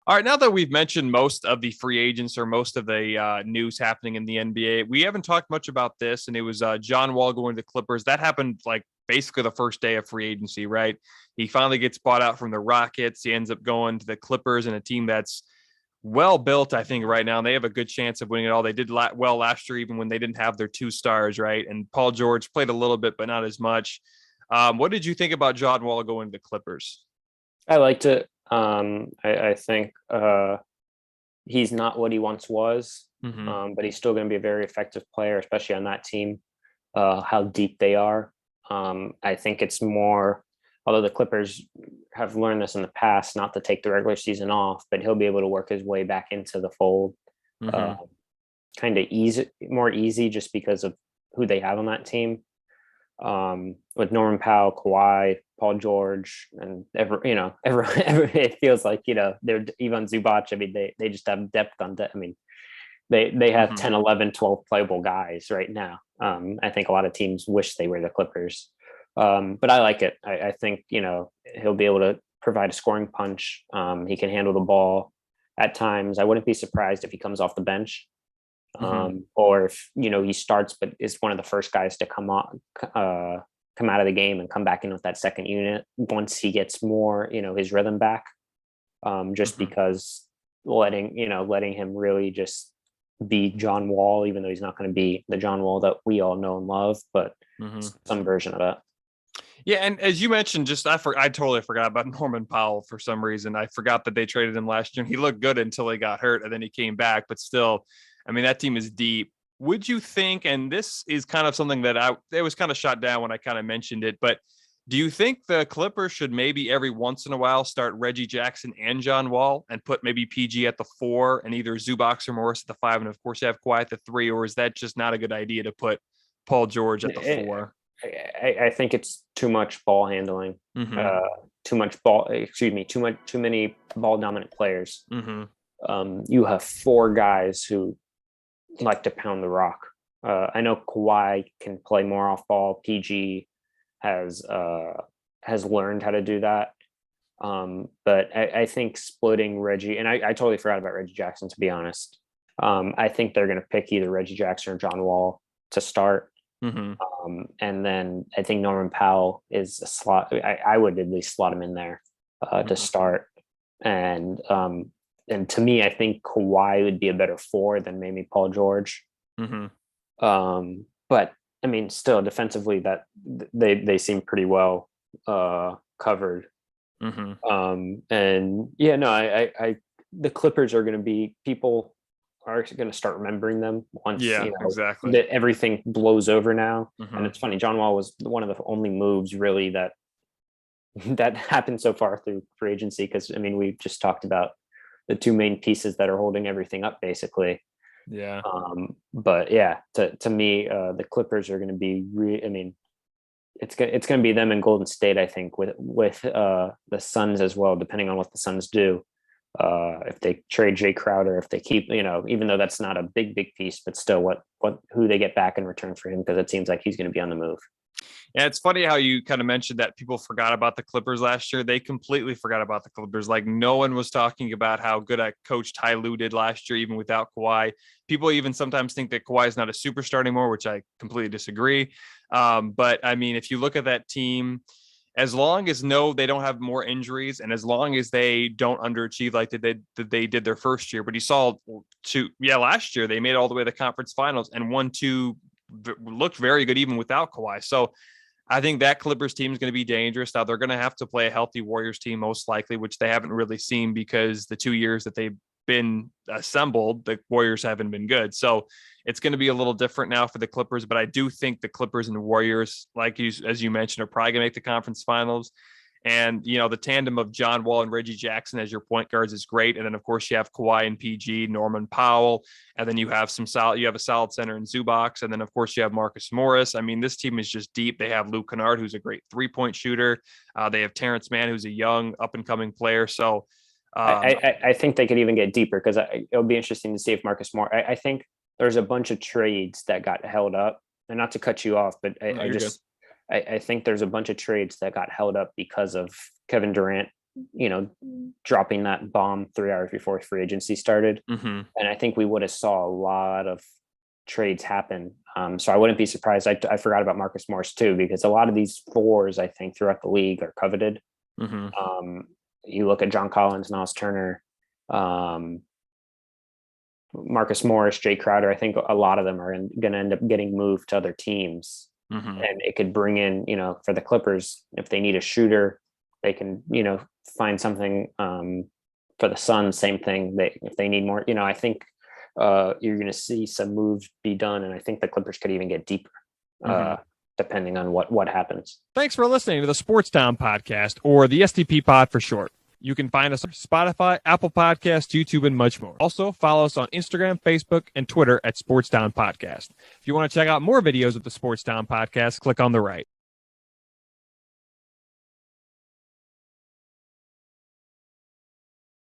All right, now that we've mentioned most of the free agents or most of the news happening in the NBA, we haven't talked much about this, and it was John Wall going to the Clippers. That happened like basically the first day of free agency, right? He finally gets bought out from the Rockets. He ends up going to the Clippers and a team that's well built, I think, right now. And they have a good chance of winning it all. They did well last year, even when they didn't have their two stars, right? And Paul George played a little bit, but not as much. What did you think about John Wall going to the Clippers? I liked it. I think he's not what he once was, but he's still going to be a very effective player, especially on that team, how deep they are. I think it's more, although the Clippers have learned this in the past, not to take the regular season off, but he'll be able to work his way back into the fold. Kind of more easy just because of who they have on that team. With Norman Powell, Kawhi, Paul George, and everyone, it feels like, they're Ivan Zubac. I mean, they just have depth on depth. I mean, they have 10, 11, 12 playable guys right now. I think a lot of teams wish they were the Clippers. But I like it. I think, he'll be able to provide a scoring punch. He can handle the ball at times. I wouldn't be surprised if he comes off the bench. Or if, he starts, but is one of the first guys to come out of the game and come back in with that second unit once he gets more, his rhythm back. Because letting him really just be John Wall, even though he's not going to be the John Wall that we all know and love, but some version of that. Yeah, and as you mentioned, I totally forgot about Norman Powell for some reason. I forgot that they traded him last year. He looked good until he got hurt, and then he came back. But still, I mean, that team is deep. Would you think, and this is kind of something that it was kind of shot down when I kind of mentioned it, but do you think the Clippers should maybe every once in a while start Reggie Jackson and John Wall and put maybe PG at the 4 and either Zubac or Morris at the 5, and of course you have Kawhi at the 3, or is that just not a good idea to put Paul George at the 4? I think it's too much ball handling, too many ball dominant players. You have 4 guys who like to pound the rock. I know Kawhi can play more off ball. PG has learned how to do that. But I think splitting Reggie, and I totally forgot about Reggie Jackson, to be honest. I think they're going to pick either Reggie Jackson or John Wall to start. And then I think Norman Powell is a slot. I would at least slot him in there to start. And to me, I think Kawhi would be a better 4 than maybe Paul George. But I mean, still defensively, that they seem pretty well covered. And yeah, no, I the Clippers are going to be, people are going to start remembering them once exactly that everything blows over now. And it's funny, John Wall was one of the only moves really that happened so far through free agency, because I mean, we've just talked about the 2 main pieces that are holding everything up basically. But yeah, to me, the Clippers are going to be it's going to be them in Golden State, I think, with the Suns as well, depending on what the Suns do. If they trade Jay Crowder, if they keep, even though that's not a big piece, but still who they get back in return for him, because it seems like he's going to be on the move. Yeah, it's funny how you kind of mentioned that people forgot about the Clippers last year. They completely forgot about the Clippers. Like, no one was talking about how good a coach Ty Lue did last year, even without Kawhi. People even sometimes think that Kawhi is not a superstar anymore, which I completely disagree. But I mean, if you look at that team, as long as they don't have more injuries, and as long as they don't underachieve like they did their first year. But you saw last year they made it all the way to the conference finals and won 2, looked very good even without Kawhi. So I think that Clippers team is going to be dangerous. Now they're going to have to play a healthy Warriors team most likely, which they haven't really seen because the 2 years that they've been assembled, the Warriors haven't been good. So it's going to be a little different now for the Clippers, but I do think the Clippers and the Warriors, as you mentioned, are probably going to make the conference finals. And, the tandem of John Wall and Reggie Jackson as your point guards is great. And then, of course, you have Kawhi and PG, Norman Powell. And then you have a solid center in Zubac. And then, of course, you have Marcus Morris. I mean, this team is just deep. They have Luke Kennard, who's a great 3-point shooter. They have Terrence Mann, who's a young up-and-coming player. So I think they could even get deeper, because it'll be interesting to see if Marcus Morris, I think there's a bunch of trades that got held up. And not to cut you off, but I think there's a bunch of trades that got held up because of Kevin Durant dropping that bomb 3 hours before free agency started. Mm-hmm. And I think we would have saw a lot of trades happen. So I wouldn't be surprised. I forgot about Marcus Morris too, because a lot of these fours, I think, throughout the league are coveted. Mm-hmm. You look at John Collins, Miles Turner, Marcus Morris, Jay Crowder. I think a lot of them are going to end up getting moved to other teams. Mm-hmm. And it could bring in, for the Clippers, if they need a shooter, they can, find something. For the Suns, same thing. If they need more, I think you're going to see some moves be done, and I think the Clippers could even get deeper, depending on what happens. Thanks for listening to the Sports Town Podcast, or the STP Pod for short. You can find us on Spotify, Apple Podcasts, YouTube, and much more. Also, follow us on Instagram, Facebook, and Twitter at Sports Town Podcast. If you want to check out more videos of the Sports Town Podcast, click on the right.